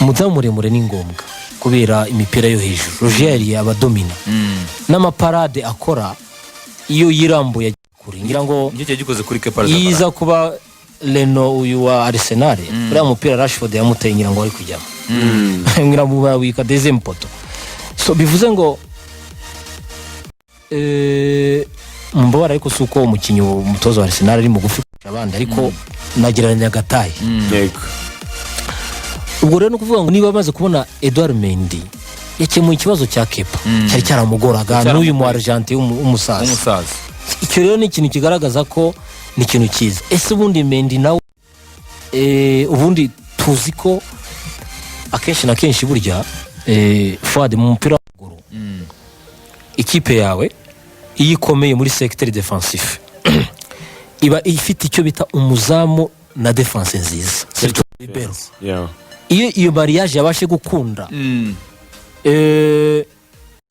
umuzamu muremure ni ngombwa kubera imipira yo hejuru. Roger abadomina n'amaparade akora iyo yirambuye kuri, ngira ngo nicyo gikoze kuri Kepa yiza kuba Leno uyu wa Arsenal uriya mupira Rashford yamuteye ngira ngo ari kujyamo ngira ngo wika deuxième poto. So bivuze ngo mbora ariko suko umukinnyi umutoza wa Arsenal ari mugufi abandi ariko nagereranya gataye. Yego. Ubwo rero no kuvuga ngo niba bamaze kubona Edouard Mendy yakemuye ikibazo cya Kepa cyari cyaramugoraga n'uyu mu Argentine umusaza. Icyo rero ni ikintu kigaragaza ko ni ikintu cyiza. Ese ubundi Mendy nawe ubundi tuzi ko akenshi na kenshi burya Fuad mu mupira w'amaguru ikipe yawe iyo ikomeye muri secteur defensif iba ifite icyo bita umuzamu na defense nziza. Yeah. Iyo mariage yabashe gukunda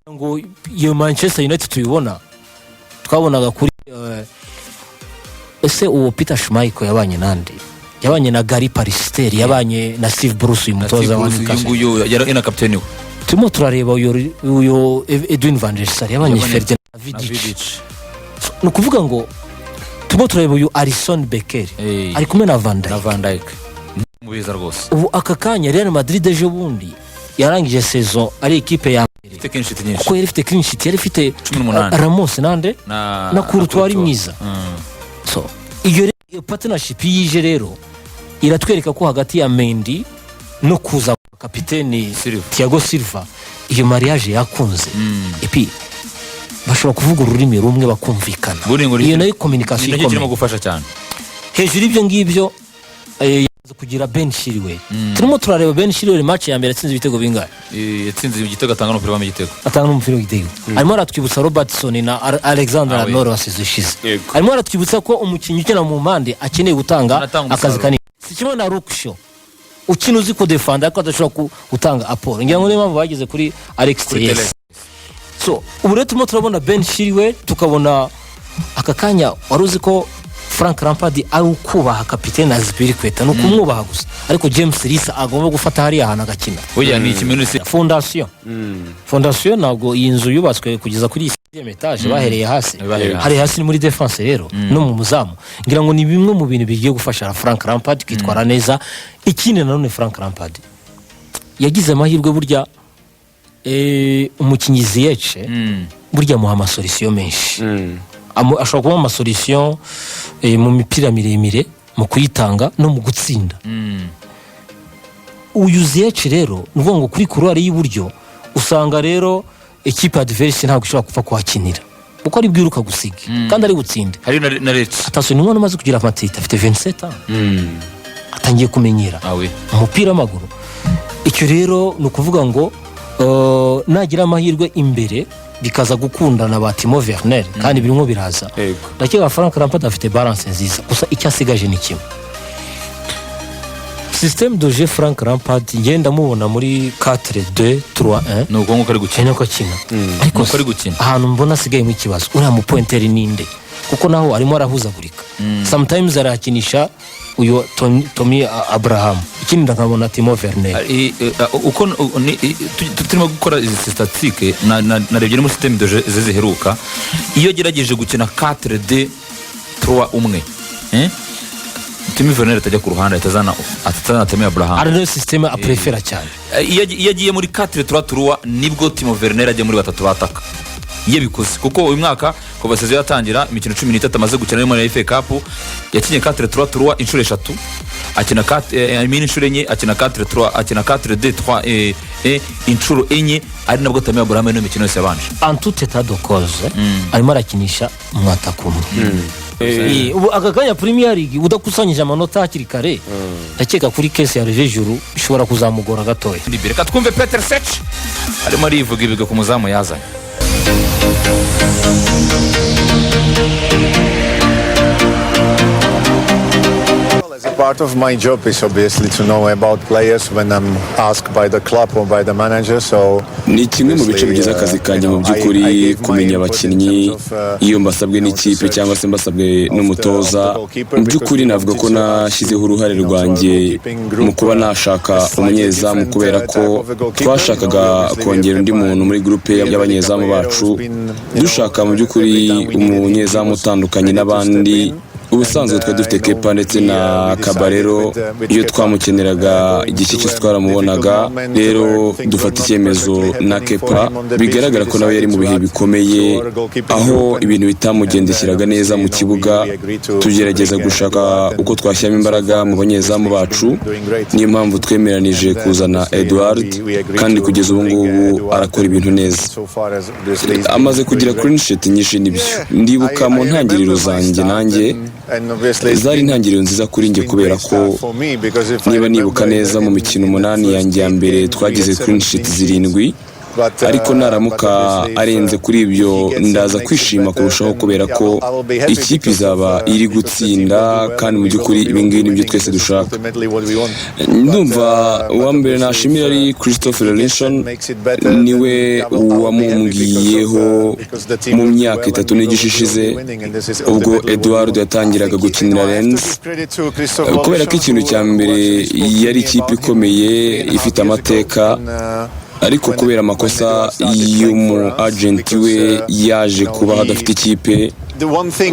ngo iyo Manchester United tuyibona twabonaga kuri ese uwo Peter Schmeichel yabanye nande, yabanye na Gary Pallister, yabanye na Steve Bruce uyu mutoza wa Newcastle, uyu yari na kapiteni we. Turimo turareba uyu Edwin van der Sar yabanye Ferdinand Vidic. No kuvuga ngo turimo turareba uyu Alisson Becker ari kumwe na Van Dijk mubiza rwose. Ubu aka kanya Real Madrid ejo bundi yarangije saison ari equipe ya ifite clean sheet nyinshi, kuko yari ifite clean sheet, yari ifite 18 Ramos nande na kurutwari mwiza. So iyo partnership yije rero iratwereka ko hagati ya Mendy no kuza kapiteni Thiago Silva iyo mariage yakunze. Epi bashobora kuvuga ururimi rumwe bakumvikana, iyo nayo communication ikomeye kirimo gufasha cyane. Hejuru ibyo ngibyo kugira Ben Chilwell turimo turareba Ben Chilwell match ya mbere atsinze ibitego bingahe? Yatsinze igitego atanga n'umupira w'igitego, atanga n'umupira w'igitego. Arimo aratwibutsa Robertson na Alexander Arnold wasizishize. Arimo aratwibutsa ko umukinnyi ukina mu mpande akeneye gutanga akazi kanini, si kimwe na Lukshaw ukina uzi ko defender ariko adashobora gutanga apport. Ngira ngo niyo mpamvu bageze kuri Alex Telles. So ubu rero turimo turabona Ben Chilwell, tukabona aka kanya waruzi ko Frank Lampard ari ukubaha kapiteni Azpilicueta no kumwubaha gusa, ariko James Risa agomba gufata hari ahantu agakina. Oya ni kimwe fondation ntabwo iyi nzu yubatswe kugeza kuri 6e etage bahereye hasi, hari hasi muri defense rero no mu muzamu. Ngira ngo ni bimwe mu bintu bigiye gufasha Frank Lampard kwitwara neza. Ikindi nanone Frank Lampard yagize amahirwe burya umukinnyi Ziyech burya muha amasolution menshi. Ashobora kuba amasolution mu mipira miremire, mu kuyitanga no mu gutsinda. Uyu Ziyech rero nuvuga ngo kuri couloir y'iburyo usanga rero equipe adverse ntabwo ishobora kuva kwakinira uko ari bwiruka gusiga kandi ari gutsinde. Hari na Rich atasoni umwana amaze kugira amatita afite 27 atangiye kumenyera umupira w'amaguru. Icyo rero no kuvuga ngo nagira amahirwe imbere bikaza gukundana ba Timo Werner kandi birimo biraza. Ndakeka Frank Lampard afite balance nziza, gusa icyo asigaje ni kimwe. Système de jeu Frank Lampard ngenda mubona muri 4-2-3-1 no gongo kari gukina ko akina, ariko kari gukina ahantu mbona asigaye mu kibazo uriya mu pointer ninde, kuko naho arimo arahuzagurika. Sometimes arakinisha uyu Tommy Abraham, ikindi ndakabona Timo Werner. Uko turimo gukora izi statistique narebye muri système de jeu ziheruka, iyo gerageje gukina 4-2-3-1 Timo Werner atajya ku ruhande atazana Tommy Abraham. Ari système aprefera cyane. Iyo agiye muri 4-3-3 nibwo Timo Werner ajya muri batatu bataka. Yebikoze kuko uyu mwaka kuva sezo yatangira imikino 13 amaze gukina muri FA Cup yakinye 4-3-3 inshuro 3, akina 4 inshuro 4, akina 4-3, akina 4-2-3 inshuro 4, ari nabwo Tommy Abraham no imikino yose yabanje. En tout état de cause arimo arakinisha mwatakumwe. Ubu akakanya Premier League udakusanyije amanota hakiri kare ndakeka kuri case ya Revejuru ishobora kuzamugora gatoya. Reka twumve Petr Cech arimo arivuga ibigo ku muzamu yazanye. Part of my job is obviously to know about players when I'm asked by the club or by the manager. So ni kimwe mu bice bigize akazi kanjye mu by'ukuri kumenya abakinnyi iyo mbasabwe n'ikipe cyangwa se mbasabwe n'umutoza. Mu by'ukuri navuga ko nashyizeho uruhare rwanjye mu kuba nashaka umunyezamu kubera ko twashakaga kongera undi muntu muri groupe y'abanyezamu bacu, dushaka mu by'ukuri umunyezamu utandukanye n'abandi. Ubusanzwe twari dufite Kepa ndetse na Kabarero, iyo twamukeneraga igice cyose twaramubonaga. Rero dufata icyemezo na Kepa, bigaragara ko nawe yari mu bihe bikomeye aho ibintu bitamugendekeraga neza mu kibuga. Tugerageza gushaka uko twashyiramo imbaraga mu banyezamu bacu, niyo mpamvu twemeranije kuzana Edouard, kandi kugeza ubu ngubu arakora ibintu neza. Amaze kugira clean sheet nyinshi nibyo. Ndibuka mu ntangiriro zanjye nanjye zari intangiriro nziza kuri njye kubera ko niba nibuka neza mu mikino 8 yanjye ya mbere twagize clean sheet 7, ariko naramuka arenze kuri ibyo ndaza kwishima kurushaho kubera ko ikipe izaba iri gutsinda, kandi mu by'ukuri ibingibi nibyo twese dushaka. Ndumva uwa mbere nashimira ari Christopher Linson, niwe wamumbwiyeho mu myaka 3 n'igice ishize ubwo Edouard yatangiraga gukinira Lens, kubera ko ikintu cya mbere yari ikipe ikomeye ifite amateka, ariko kubera amakosa y'umu agent we yaje kuba hadafite ikipe.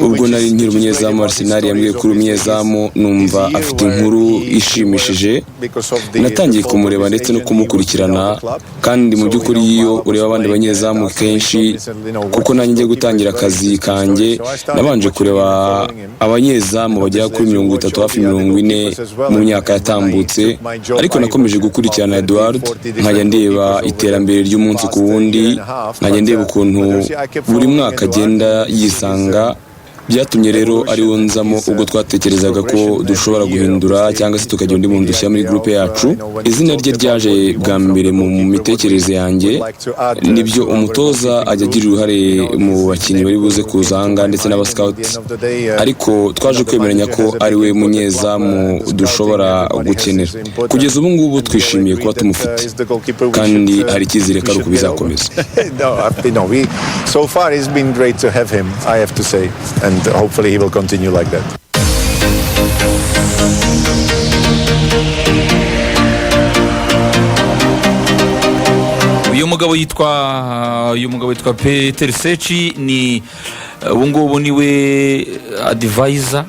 Ubwo nari nkiri umunyezamu Arsenal yambwiye kuri umunyezamu numva afite inkuru ishimishije, natangiye kumureba ndetse no kumukurikirana. Kandi mu by'ukuri iyo ureba abandi banyezamu kenshi, kuko nanjye ngiye gutangira akazi kanjye, nabanje kureba abanyezamu bagera kuri 30 hafi 40 mu myaka yatambutse, ariko nakomeje gukurikirana Edouard, nkajya ndeba iterambere ry'umunsi ku wundi, nkajya ndeba ukuntu buri mwaka agenda yisanga. Byatumye rero ari wo nzamo ubwo twatekerezaga ko dushobora guhindura cyangwa se tukagira undi muntu dushyira muri groupe yacu. Izina rye ryaje bwa mbere mu mitekerereze yanjye, nibyo umutoza ajya agira uruhare mu bakinnyi bari buze kuzanga ndetse n'aba scouts, ariko twaje kwemeranya ko ari we munyezamu dushobora gukenera. Kugeza ubu ngubu twishimiye kuba tumufite, kandi hari icyizere ko ari uko bizakomeza. So far it's been great to have him, I have to say. And hopefully he will continue like that. Uyu mugabo yitwa Petr Cech, ni ubu ngubu niwe advisor,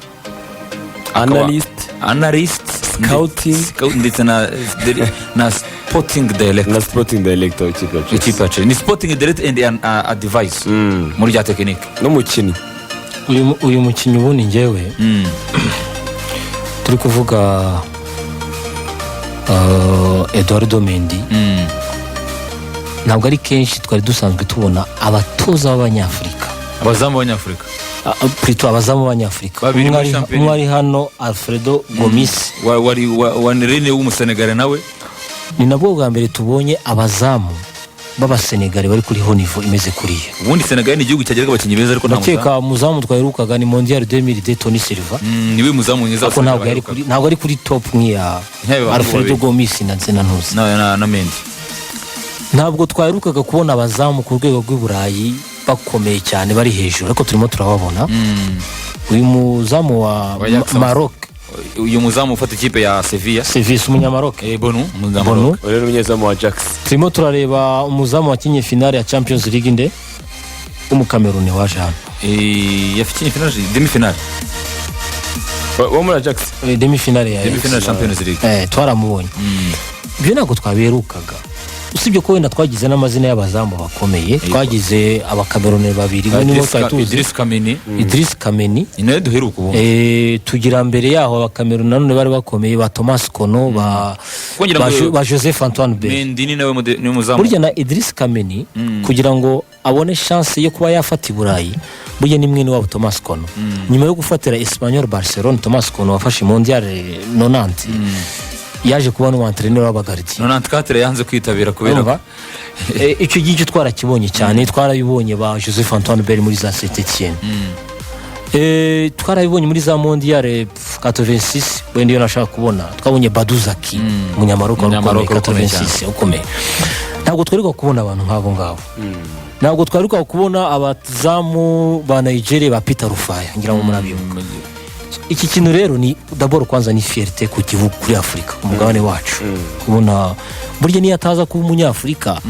analyst, scouting ndetse na sporting director w'ikipe. Ni sporting director and advisor muri rya tekinike n'umukinnyi. uyu mukinnyi ubu ni njyewe turi kuvuga Edouard Mendy. Ntabwo ari kenshi twari dusanzwe tubona abatoza b'Abanyafurika, abazamu b'Abanyafurika, plutôt abazamu b'Abanyafurika. Umwe ari hano Alfredo Gomis, wa Rene w'umusenegale, nawe ni nabwo bwa mbere tubonye abazamu b'Abasenegale bari kuri ho niveau imeze kuriya. Ubundi Senegal ni igihugu cyageraga abakinnyi beza, ariko nakeka muzamu twaherukaga ni Mondial 2000 Tony Silva, niwe muzamu mwiza, ntabwo ari kuri top nk'iya Alfredo Gomis na Ntuzi na Mendy. Ntabwo twaherukaga kubona abazamu ku rwego rw'Iburayi bakomeye cyane bari hejuru, ariko turimo turababona. Uyu muzamu wa Maroc, uyu muzamu ufata ikipe ya Sevilla umunyamaroc, Bonu rero umunyezamu wa Ajax. turimo turareba umuzamu wakinye finale ya Champions League nde umukameruni waje hano, yafikinye finale demi finale wo muri Ajax, demi finale ya Champions League, twaramubonye. Ibyo ntabwo twaberukaga, usibye ko wenda twagize n'amazina y'abazamu bakomeye. Twagize abakameruni babiri, Idriss Kameni inaye duheruka ubu. Tugira mbere yaho abakameruni nanone bari bakomeye, ba Thomas Kono, ba Joseph Antoine Bell. Mendy ni nawe ni umuzamu. Burya na Idriss Kameni kugira ngo abone chance yo kuba yafata i Burayi, burya ni mwene wabo Thomas Kono. Nyuma yo gufatira Espanyol Barcelona, Thomas Kono wafashe Mondial 90 yaje kuba n'uwantreneur w'abagardi 94 yanze kwitabira kubera icyo gihe twarakibonye cyane. Twarabibonye ba Joseph Antoine Bell muri za Saint-Etienne. twarabibonye muri za mondiale 86 wenda iyo nashaka kubona twabonye Baduzaki umunyamaroka 86 ukomeye. Ntabwo twaruka kubona abantu nk'abo ngabo, ntabwo twaruka kubona abazamu ba Nigeria ba Petr Cech ngira ngo murabibuka. Iki kintu rero ni d'abord kwanza ni fierté ku gihugu kuri Afrika umugabane wacu. Kubona burya niyo ataza kuba umunyafrika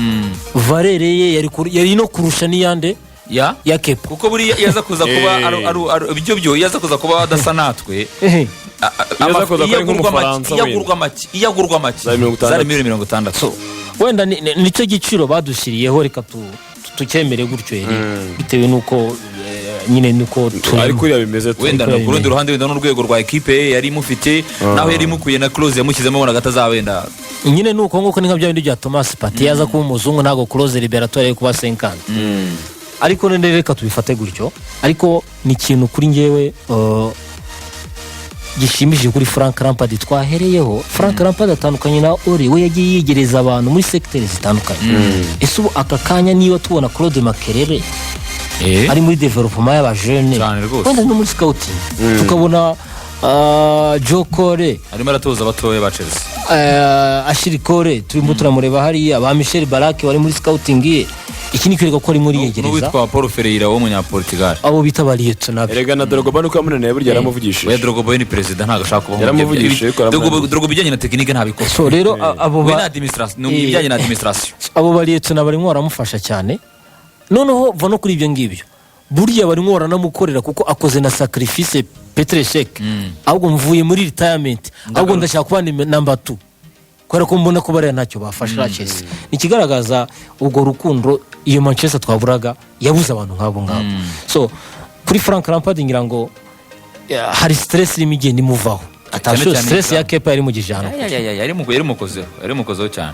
valere ye yari no kurusha niyande ya Kepa, kuko buri yaza kuza kuba ibyo yaza kuza kuba adasa natwe. yaza kuza kuba nk'umufaransa iyagurwa make zari 160. So wenda nicyo giciro badushyiriyeho, reka tukemere gutyo yari bitewe nuko nyine nuko ariko yabimeze wenda no kurundi ruhande wenda n'urwego rwa equipe yari mufite naho yari mukuye na close yamushyizemo bona gatazawenda nyine nuko nk'uko ni nka bya bindi bya Thomas Partey yaza kuba umuzungu ntago close liberatoire yo kuba 50. Ariko nende reka tubifate gutyo, ariko ni ikintu kuri ngewe gishimishije kuri Frank Lampard twahereyeho. Frank Lampard atandukanye na Ori, we yagiye yegereza abantu muri secteurs zitandukanye. Ese ubu aka kanya niba tubona Claude Makerere ari muri development y'abajene wenda no muri scouting, tukabona Joe Cole arimo aratoza abatoye ba Chelsea, Ashiri Cole turimo turamureba hariya, ba Michel Barake wari muri scouting ye. Iki ni kwereka ko ari muri yegereza n'uwitwa Paul Ferreira wo munyaportugal, abo bita bariyetso nabo. Erega na Drogba nuko yamunaniye burya yaramuvugishije. We Drogba ni president ntago ashaka kubaho, yaramuvugishije ko Drogba bijyanye na technique ntabikora. So rero abo ba administration bijyanye na administration, abo bariyetso nabarimo baramufasha cyane. Noneho va no kuri ibyo ngibyo burya barimo baranamukorera kuko akoze na sacrifice Petr Cech. Ahubwo mvuye muri retirement, ahubwo ndashaka kuba number 2 kubera ko mbona ko bariya ntacyo bafasha Chelsea. Nikigaragaza ubwo rukundo iyo Manchester twaburaga yabuze abantu nk'abo ngabo. So kuri Frank Lampard ngira ngo hari stress irimo igenda imuvaho. Atasho stress ya Kepa yari mu gijana. Yari mukozeho cyane.